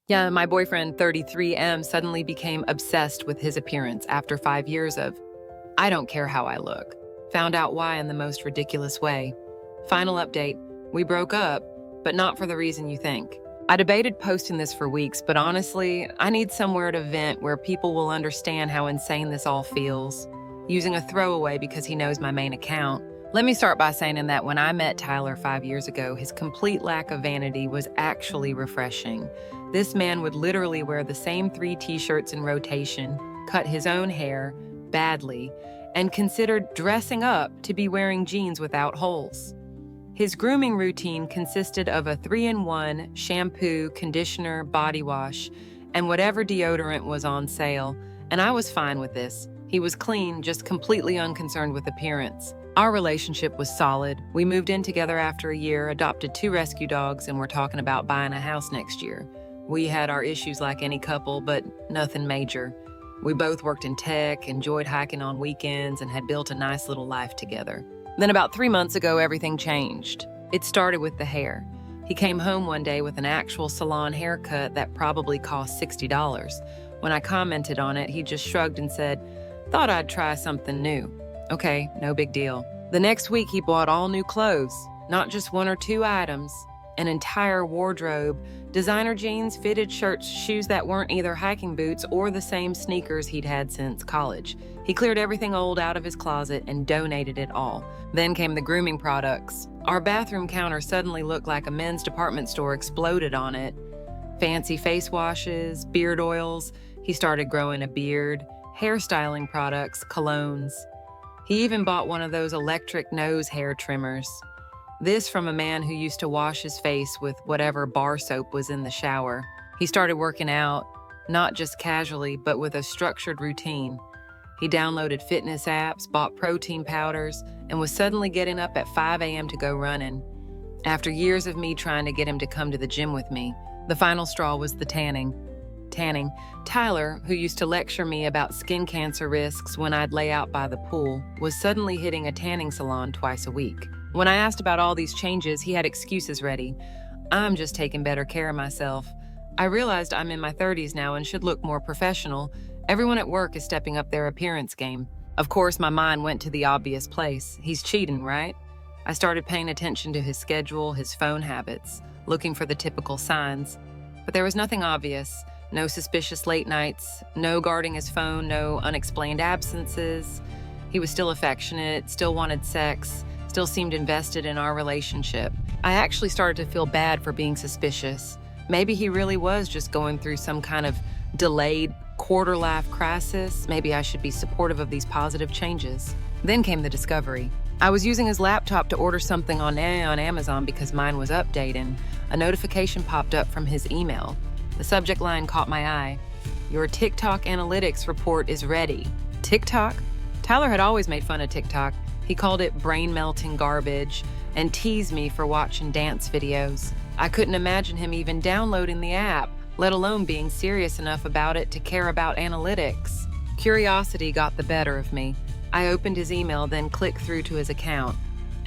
Yeah, my boyfriend, 33M, suddenly became obsessed with his appearance after 5 years of, I don't care how I look. Found out why in the most ridiculous way. Final update, we broke up, but not for the reason you think. I debated posting this for weeks, but honestly, I need somewhere to vent where people will understand how insane this all feels. Using a throwaway because he knows my main account. Let me start by saying that when I met Tyler 5 years ago, his complete lack of vanity was actually refreshing. This man would literally wear the same 3 t-shirts in rotation, cut his own hair, badly, and considered dressing up to be wearing jeans without holes. His grooming routine consisted of a 3-in-1 shampoo, conditioner, body wash, and whatever deodorant was on sale, and I was fine with this. He was clean, just completely unconcerned with appearance. Our relationship was solid. We moved in together after a year, adopted 2 rescue dogs, and we're talking about buying a house next year. We had our issues like any couple, but nothing major. We both worked in tech, enjoyed hiking on weekends, and had built a nice little life together. Then about 3 months ago, everything changed. It started with the hair. He came home one day with an actual salon haircut that probably cost $60. When I commented on it, he just shrugged and said, "Thought I'd try something new." Okay, no big deal. The next week, he bought all new clothes, not just 1 or 2 items, an entire wardrobe, designer jeans, fitted shirts, shoes that weren't either hiking boots or the same sneakers he'd had since college. He cleared everything old out of his closet and donated it all. Then came the grooming products. Our bathroom counter suddenly looked like a men's department store exploded on it. Fancy face washes, beard oils. He started growing a beard, hairstyling products, colognes. He even bought one of those electric nose hair trimmers. This from a man who used to wash his face with whatever bar soap was in the shower. He started working out, not just casually, but with a structured routine. He downloaded fitness apps, bought protein powders, and was suddenly getting up at 5 a.m. to go running. After years of me trying to get him to come to the gym with me, the final straw was the tanning. Tyler, who used to lecture me about skin cancer risks when I'd lay out by the pool, was suddenly hitting a tanning salon twice a week. When I asked about all these changes, he had excuses ready. I'm just taking better care of myself. I realized I'm in my 30s now and should look more professional. Everyone at work is stepping up their appearance game. Of course, my mind went to the obvious place. He's cheating, right? I started paying attention to his schedule, his phone habits, looking for the typical signs. But there was nothing obvious. No suspicious late nights, no guarding his phone, no unexplained absences. He was still affectionate, still wanted sex, still seemed invested in our relationship. I actually started to feel bad for being suspicious. Maybe he really was just going through some kind of delayed quarter-life crisis. Maybe I should be supportive of these positive changes. Then came the discovery. I was using his laptop to order something on Amazon because mine was updating. A notification popped up from his email. The subject line caught my eye. Your TikTok analytics report is ready. TikTok? Tyler had always made fun of TikTok. He called it brain-melting garbage and teased me for watching dance videos. I couldn't imagine him even downloading the app, let alone being serious enough about it to care about analytics. Curiosity got the better of me. I opened his email, then clicked through to his account.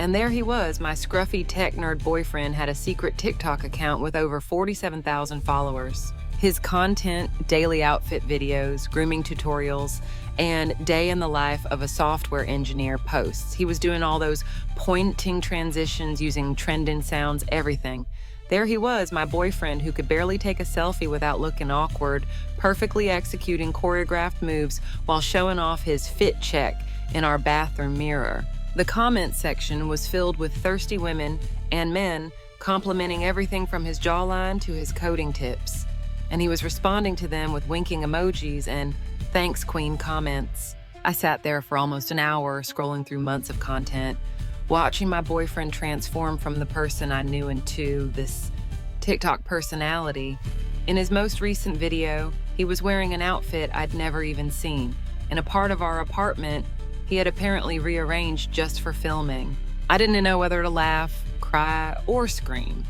And there he was, my scruffy tech nerd boyfriend had a secret TikTok account with over 47,000 followers. His content, daily outfit videos, grooming tutorials, and day in the life of a software engineer posts. He was doing all those pointing transitions using trending sounds, everything. There he was, my boyfriend who could barely take a selfie without looking awkward, perfectly executing choreographed moves while showing off his fit check in our bathroom mirror. The comment section was filled with thirsty women and men complimenting everything from his jawline to his coding tips. And he was responding to them with winking emojis and "Thanks, Queen" comments. I sat there for almost an hour scrolling through months of content, watching my boyfriend transform from the person I knew into this TikTok personality. In his most recent video, he was wearing an outfit I'd never even seen. In a part of our apartment he had apparently rearranged just for filming. I didn't know whether to laugh, cry, or scream.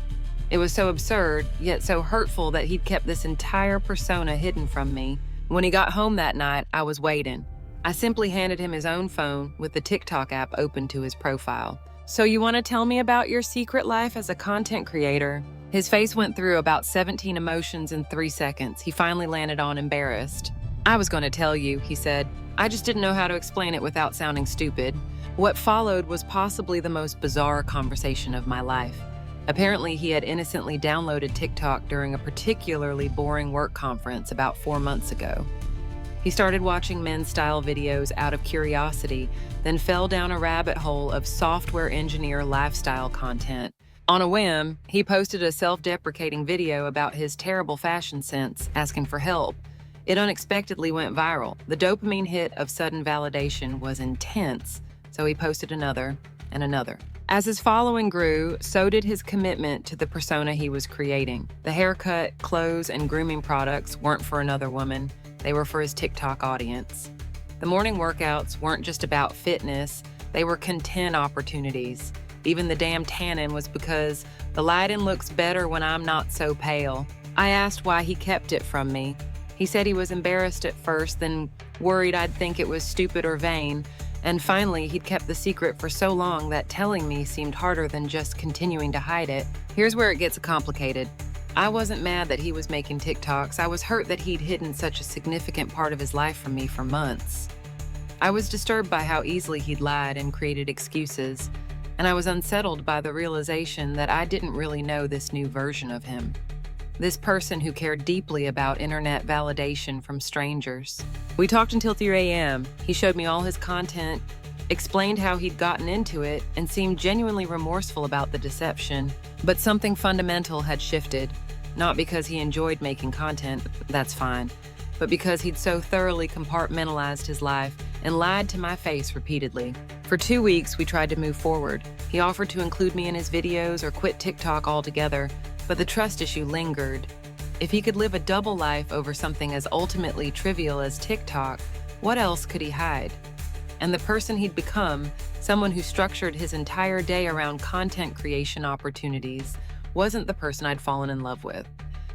It was so absurd, yet so hurtful that he'd kept this entire persona hidden from me. When he got home that night, I was waiting. I simply handed him his own phone with the TikTok app open to his profile. "So you want to tell me about your secret life as a content creator?" His face went through about 17 emotions in 3 seconds. He finally landed on embarrassed. "I was going to tell you," he said. "I just didn't know how to explain it without sounding stupid." What followed was possibly the most bizarre conversation of my life. Apparently, he had innocently downloaded TikTok during a particularly boring work conference about 4 months ago. He started watching men's style videos out of curiosity, then fell down a rabbit hole of software engineer lifestyle content. On a whim, he posted a self-deprecating video about his terrible fashion sense, asking for help. It unexpectedly went viral. The dopamine hit of sudden validation was intense, so he posted another and another. As his following grew, so did his commitment to the persona he was creating. The haircut, clothes, and grooming products weren't for another woman. They were for his TikTok audience. The morning workouts weren't just about fitness, they were content opportunities. Even the damn tannin was because the lighting looks better when I'm not so pale. I asked why he kept it from me. He said he was embarrassed at first, then worried I'd think it was stupid or vain, and finally he'd kept the secret for so long that telling me seemed harder than just continuing to hide it. Here's where it gets complicated. I wasn't mad that he was making TikToks. I was hurt that he'd hidden such a significant part of his life from me for months. I was disturbed by how easily he'd lied and created excuses, and I was unsettled by the realization that I didn't really know this new version of him. This person who cared deeply about internet validation from strangers. We talked until 3 a.m. He showed me all his content, explained how he'd gotten into it, and seemed genuinely remorseful about the deception. But something fundamental had shifted. Not because he enjoyed making content, that's fine, but because he'd so thoroughly compartmentalized his life and lied to my face repeatedly. For 2 weeks, we tried to move forward. He offered to include me in his videos or quit TikTok altogether, but the trust issue lingered. If he could live a double life over something as ultimately trivial as TikTok, what else could he hide? And the person he'd become, someone who structured his entire day around content creation opportunities, wasn't the person I'd fallen in love with.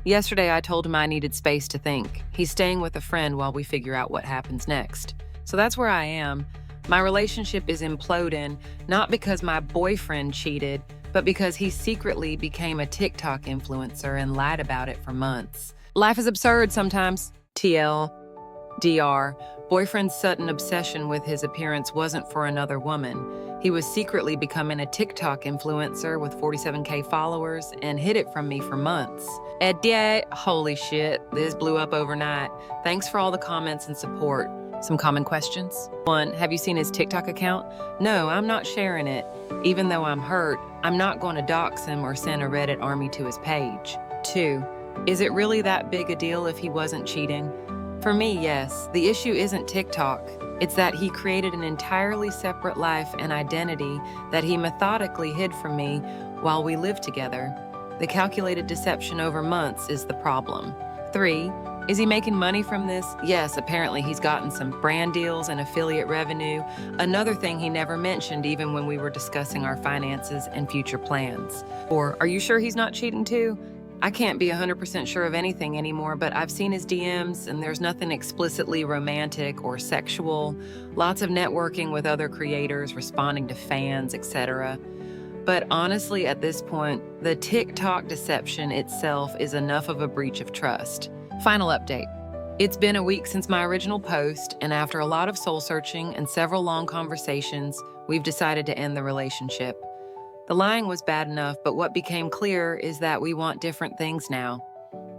Yesterday, I told him I needed space to think. He's staying with a friend while we figure out what happens next. So that's where I am. My relationship is imploding, not because my boyfriend cheated, but because he secretly became a TikTok influencer and lied about it for months. Life is absurd sometimes. TLDR. Boyfriend's sudden obsession with his appearance wasn't for another woman. He was secretly becoming a TikTok influencer with 47K followers and hid it from me for months. Holy shit, this blew up overnight. Thanks for all the comments and support. Some common questions. 1. Have you seen his TikTok account? No, I'm not sharing it. Even though I'm hurt, I'm not going to dox him or send a Reddit army to his page. 2. Is it really that big a deal if he wasn't cheating? For me, yes. The issue isn't TikTok. It's that he created an entirely separate life and identity that he methodically hid from me while we lived together. The calculated deception over months is the problem. 3. Is he making money from this? Yes, apparently he's gotten some brand deals and affiliate revenue, another thing he never mentioned even when we were discussing our finances and future plans. 4. Are you sure he's not cheating too? I can't be 100% sure of anything anymore, but I've seen his DMs and there's nothing explicitly romantic or sexual, lots of networking with other creators, responding to fans, etc. But honestly, at this point, the TikTok deception itself is enough of a breach of trust. Final update. It's been a week since my original post, and after a lot of soul-searching and several long conversations, we've decided to end the relationship. The lying was bad enough, but what became clear is that we want different things now.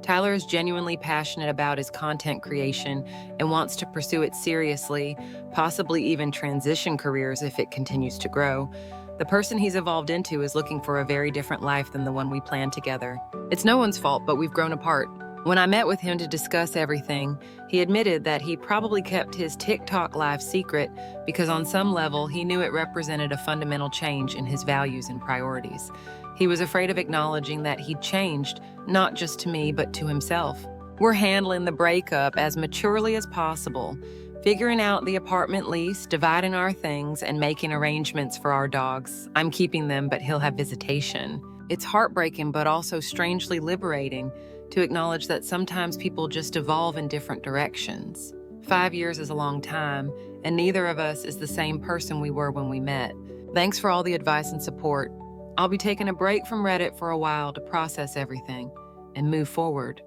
Tyler is genuinely passionate about his content creation and wants to pursue it seriously, possibly even transition careers if it continues to grow. The person he's evolved into is looking for a very different life than the one we planned together. It's no one's fault, but we've grown apart. When I met with him to discuss everything, he admitted that he probably kept his TikTok life secret because on some level he knew it represented a fundamental change in his values and priorities. He was afraid of acknowledging that he'd changed, not just to me, but to himself. We're handling the breakup as maturely as possible, figuring out the apartment lease, dividing our things, and making arrangements for our dogs. I'm keeping them, but he'll have visitation. It's heartbreaking, but also strangely liberating to acknowledge that sometimes people just evolve in different directions. 5 years is a long time, and neither of us is the same person we were when we met. Thanks for all the advice and support. I'll be taking a break from Reddit for a while to process everything and move forward.